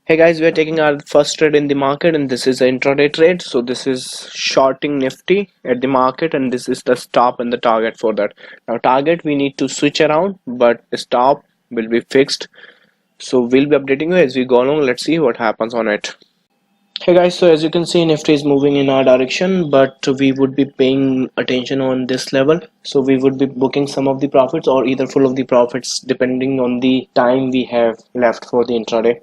Hey guys, we are taking our first trade in the market, and this is an intraday trade. So this is shorting Nifty at the market, and this is the stop and the target for that. Now target we need to switch around, but stop will be fixed. So we'll be updating you as we go along. Let's see what happens on it. Hey guys, so as you can see, Nifty is moving in our direction, but we would be paying attention on this level. So we would be booking some of the profits or either full of the profits depending on the time we have left for the intraday.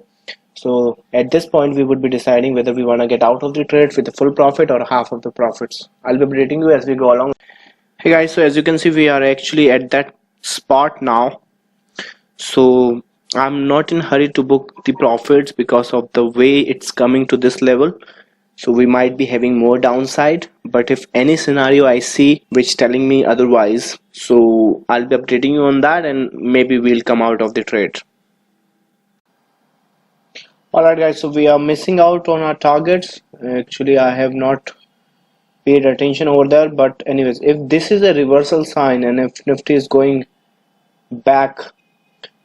So at this point, we would be deciding whether we want to get out of the trade with the full profit or half of the profits. I'll be updating you as we go along. Hey guys, so as you can see, we are actually at that spot now. So I'm not in a hurry to book the profits because of the way it's coming to this level. So we might be having more downside, but if any scenario I see which telling me otherwise, so I'll be updating you on that, and maybe we'll come out of the trade. Alright guys, so we are missing out on our targets. Actually, I have not paid attention over there, but anyways, if this is a reversal sign and if Nifty is going back,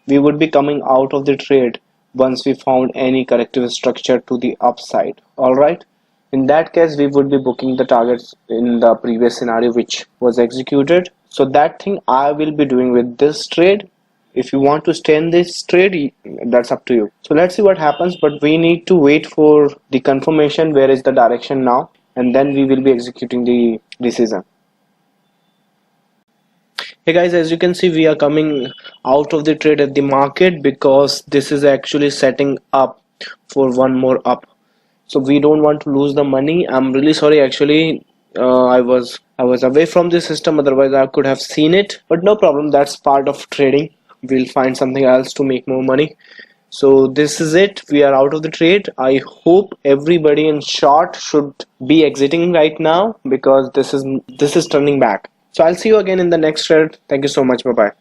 we would be coming out of the trade once we found any corrective structure to the upside. Alright, in that case we would be booking the targets in the previous scenario which was executed. So that thing I will be doing with this trade. If you want to stay in this trade, that's up to you. So let's see what happens, but we need to wait for the confirmation where is the direction now, and then we will be executing the decision. Hey guys, as you can see, we are coming out of the trade at the market because this is actually setting up for one more up. So we don't want to lose the money. I'm really sorry, actually I was away from the system, otherwise I could have seen it, but no problem, that's part of trading. We'll find something else to make more money. So this is it, we are out of the trade. I hope everybody in short should be exiting right now because this is turning back. So I'll see you again in the next trade. Thank you so much. Bye bye.